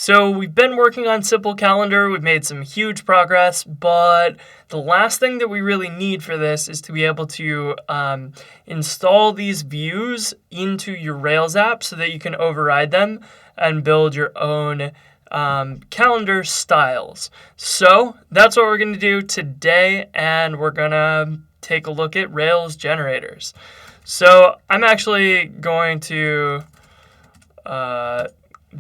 So we've been working on Simple Calendar. We've made some huge progress, but the last thing that we really need for this is to be able to install these views into your Rails app so that you can override them and build your own calendar styles. So that's what we're going to do today, and we're going to take a look at Rails generators. So I'm actually going to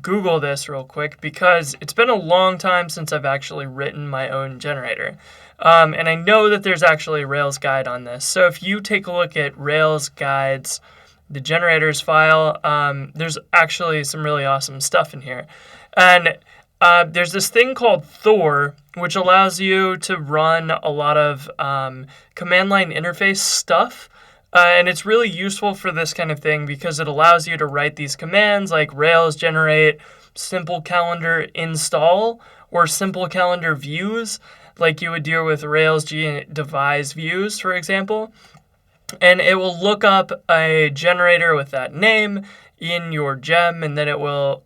Google this real quick because it's been a long time since I've actually written my own generator. And I know that there's actually a Rails guide on this. So if you take a look at Rails guides, the generators file, there's actually some really awesome stuff in here. And there's this thing called Thor, which allows you to run a lot of command line interface stuff. And it's really useful for this kind of thing because it allows you to write these commands like Rails generate simple calendar install or simple calendar views, like you would do with Rails G devise views, for example. And it will look up a generator with that name in your gem, and then it will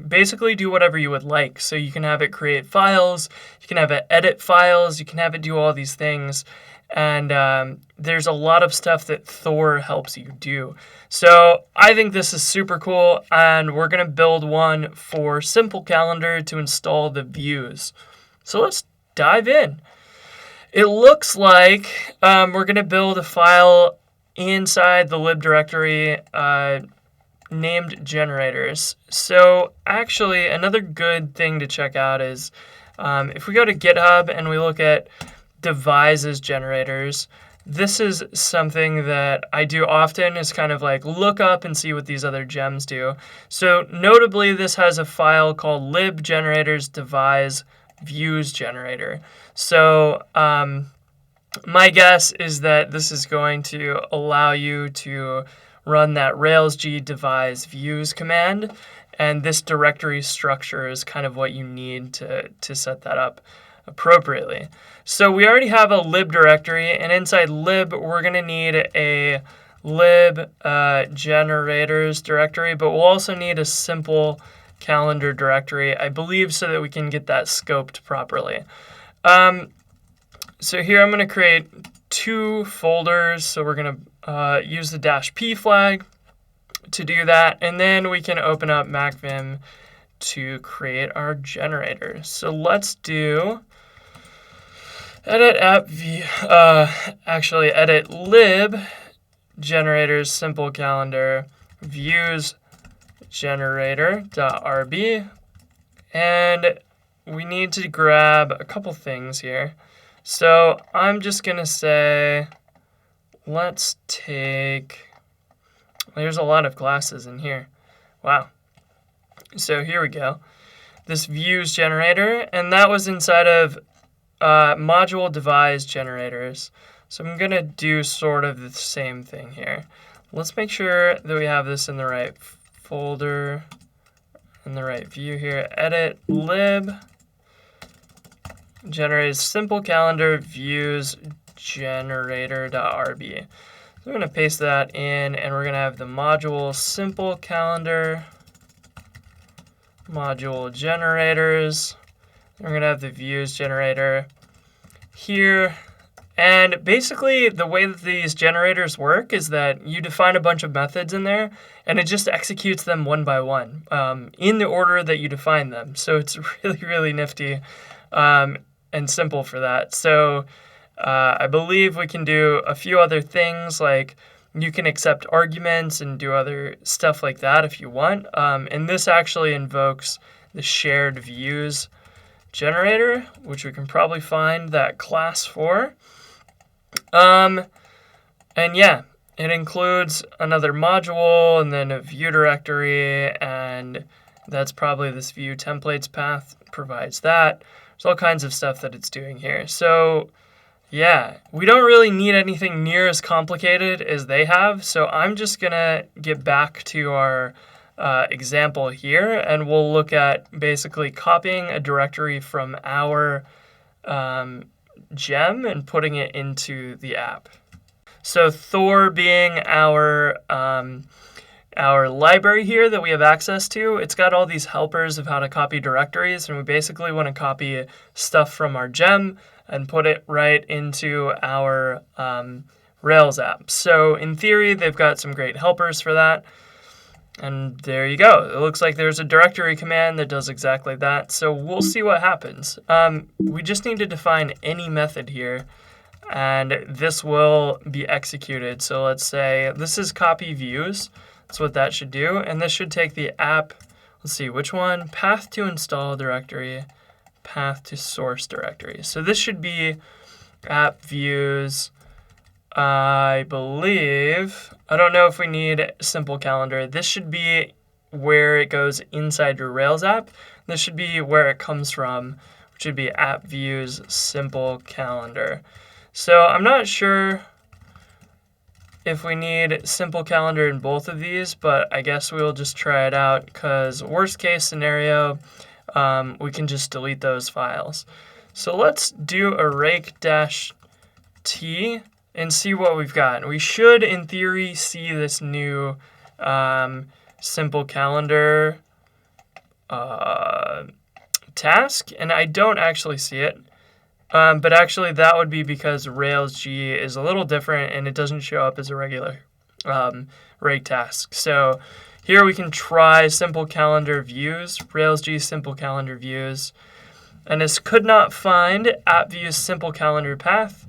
basically do whatever you would like. So you can have it create files, you can have it edit files, you can have it do all these things. And there's a lot of stuff that Thor helps you do. So I think this is super cool, and we're going to build one for Simple Calendar to install the views. So let's dive in. It looks like we're going to build a file inside the lib directory named generators. So actually, another good thing to check out is if we go to GitHub and we look at devises generators, this is something that I do often, is kind of like look up and see what these other gems do. So notably, this has a file called lib generators devise views generator. So my guess is that this is going to allow you to run that Rails G devise views command, and this directory structure is kind of what you need to set that up appropriately. So we already have a lib directory, and inside lib we're going to need a lib generators directory, but we'll also need a simple calendar directory, I believe, so that we can get that scoped properly. So here I'm going to create two folders, so we're going to use the -p flag to do that, and then we can open up MacVim to create our generator. So let's do edit lib generators simple calendar views generator.rb, and we need to grab a couple things here. So I'm just gonna say, let's take, there's a lot of classes in here. Wow. So here we go. This views generator, and that was inside of module devise generators. So I'm going to do sort of the same thing here. Let's make sure that we have this in the right folder, in the right view here. Edit lib generate simple calendar views generator.rb. So we're going to paste that in, and we're going to have the module simple calendar module generators. We're going to have the views generator here. And basically, the way that these generators work is that you define a bunch of methods in there, and it just executes them one by one in the order that you define them. So it's really, really nifty and simple for that. So I believe we can do a few other things, like you can accept arguments and do other stuff like that if you want. And this actually invokes the shared views generator, which we can probably find that class for. And yeah, it includes another module and then a view directory, and that's probably this view templates path provides that. There's all kinds of stuff that it's doing here. So yeah, we don't really need anything near as complicated as they have. So I'm just gonna get back to our example here, and we'll look at basically copying a directory from our gem and putting it into the app. So Thor being our our library here that we have access to, it's got all these helpers of how to copy directories, and we basically want to copy stuff from our gem and put it right into our Rails app. So in theory, they've got some great helpers for that. And there you go. It looks like there's a directory command that does exactly that. So we'll see what happens. We just need to define any method here, and this will be executed. So let's say this is copy views. That's what that should do. And this should take the app, let's see, which one? Path to install directory, path to source directory. So this should be app views, I believe. I don't know if we need simple calendar. This should be where it goes inside your Rails app. This should be where it comes from, which should be app views simple calendar. So I'm not sure if we need simple calendar in both of these, but I guess we'll just try it out because worst case scenario, we can just delete those files. So let's do a rake-t and see what we've got. We should, in theory, see this new simple calendar task, and I don't actually see it. But actually, that would be because Rails G is a little different, and it doesn't show up as a regular rake task. So here we can try simple calendar views, Rails G simple calendar views, and this could not find app views simple calendar path,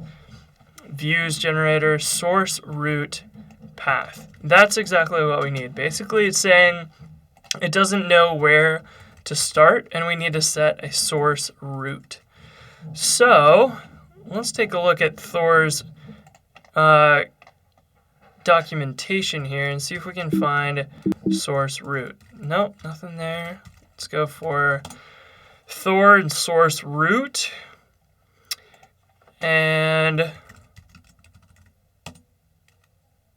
views generator, source root path. That's exactly what we need. Basically, it's saying it doesn't know where to start, and we need to set a source root. So let's take a look at Thor's documentation here and see if we can find source root. Nope, nothing there. Let's go for Thor and source root. And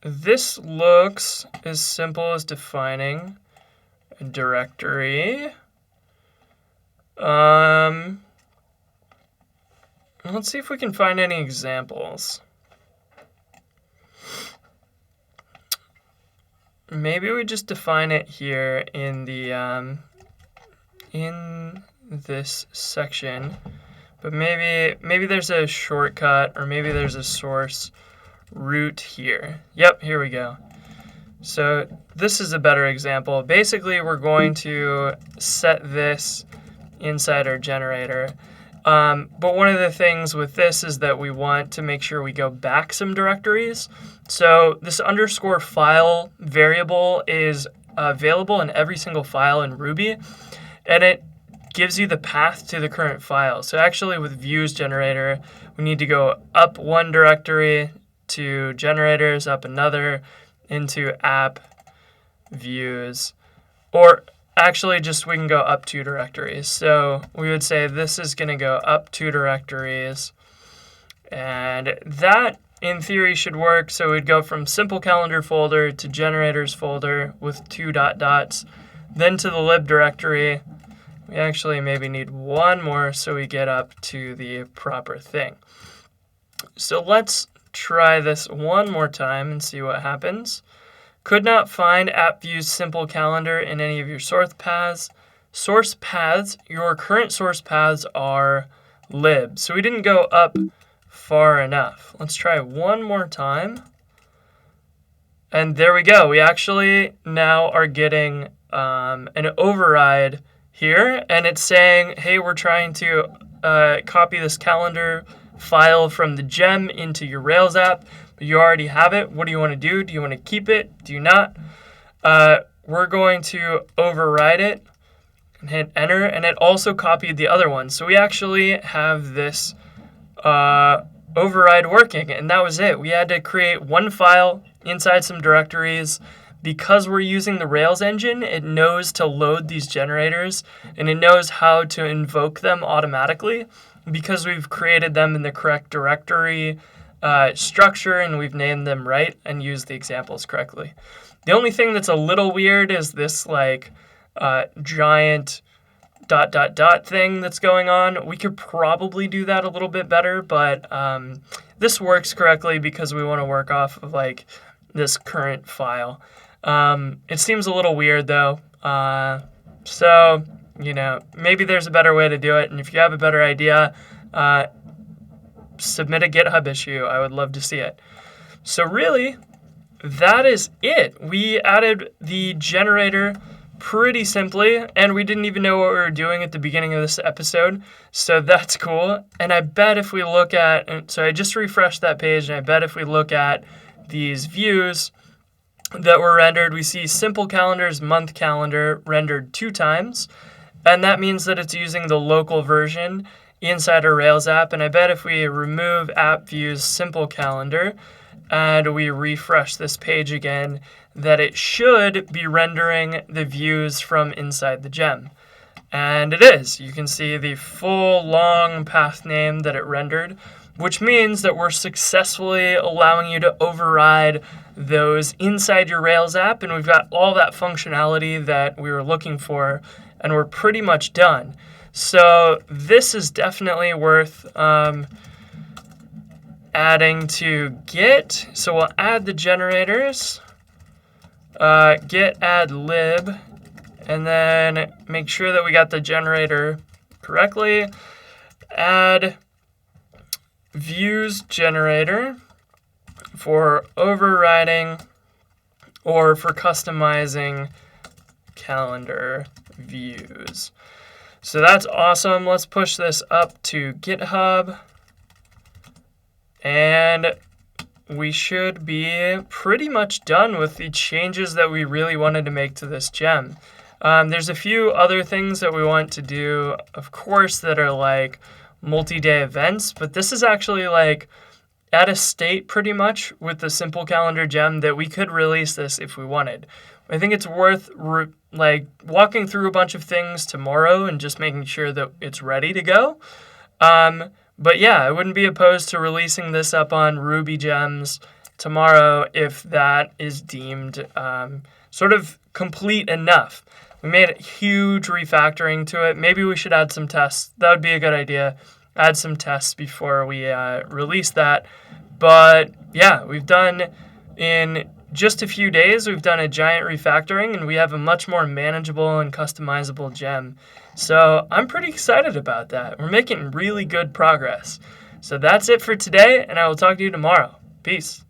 this looks as simple as defining a directory. Let's see if we can find any examples. Maybe we just define it here in the in this section, but maybe there's a shortcut, or maybe there's a source root here. Yep, here we go. So this is a better example. Basically, we're going to set this inside our generator. But one of the things with this is that we want to make sure we go back some directories. So this underscore file variable is available in every single file in Ruby, and it gives you the path to the current file. So actually with views generator, we need to go up one directory to generators, up another, into app views, or actually just we can go up two directories. So we would say this is going to go up two directories, and that in theory should work. So we'd go from simple calendar folder to generators folder with two dots, then to the lib directory. We actually maybe need one more so we get up to the proper thing. So let's try this one more time and see what happens. Could not find app views simple calendar in any of your source paths. Source paths, your current source paths are lib. So we didn't go up far enough. Let's try one more time. And there we go. We actually now are getting an override here, and it's saying, hey, we're trying to copy this calendar file from the gem into your Rails app, but you already have it. What do you want to do? Do you want to keep it? Do you not? We're going to override it and hit enter, and it also copied the other one. So we actually have this override working, and that was it. We had to create one file inside some directories. Because we're using the Rails engine, it knows to load these generators, and it knows how to invoke them automatically because we've created them in the correct directory structure, and we've named them right and used the examples correctly. The only thing that's a little weird is this like giant ... thing that's going on. We could probably do that a little bit better, but this works correctly because we want to work off of like this current file. It seems a little weird though. So, maybe there's a better way to do it. And if you have a better idea, submit a GitHub issue. I would love to see it. So really, that is it. We added the generator pretty simply, and we didn't even know what we were doing at the beginning of this episode, so that's cool. And I bet if we look at, so I just refreshed that page, and I bet if we look at these views that were rendered, we see simple calendars, month calendar rendered 2 times, and that means that it's using the local version inside our Rails app. And I bet if we remove app views simple calendar and we refresh this page again, that it should be rendering the views from inside the gem. And it is. You can see the full long path name that it rendered, which means that we're successfully allowing you to override those inside your Rails app, and we've got all that functionality that we were looking for, and we're pretty much done. So this is definitely worth adding to Git. So we'll add the generators, git add lib, and then make sure that we got the generator correctly. Add views generator for overriding or for customizing calendar views. So that's awesome. Let's push this up to GitHub. And we should be pretty much done with the changes that we really wanted to make to this gem. There's a few other things that we want to do, of course, that are like multi-day events, but this is actually like at a state pretty much with the simple calendar gem that we could release this if we wanted. I think it's worth walking through a bunch of things tomorrow and just making sure that it's ready to go. But yeah, I wouldn't be opposed to releasing this up on Ruby Gems tomorrow if that is deemed sort of complete enough. We made a huge refactoring to it. Maybe we should add some tests. That would be a good idea. Add some tests before we release that. But yeah, we've done, in just a few days, we've done a giant refactoring, and we have a much more manageable and customizable gem. So I'm pretty excited about that. We're making really good progress. So that's it for today, and I will talk to you tomorrow. Peace.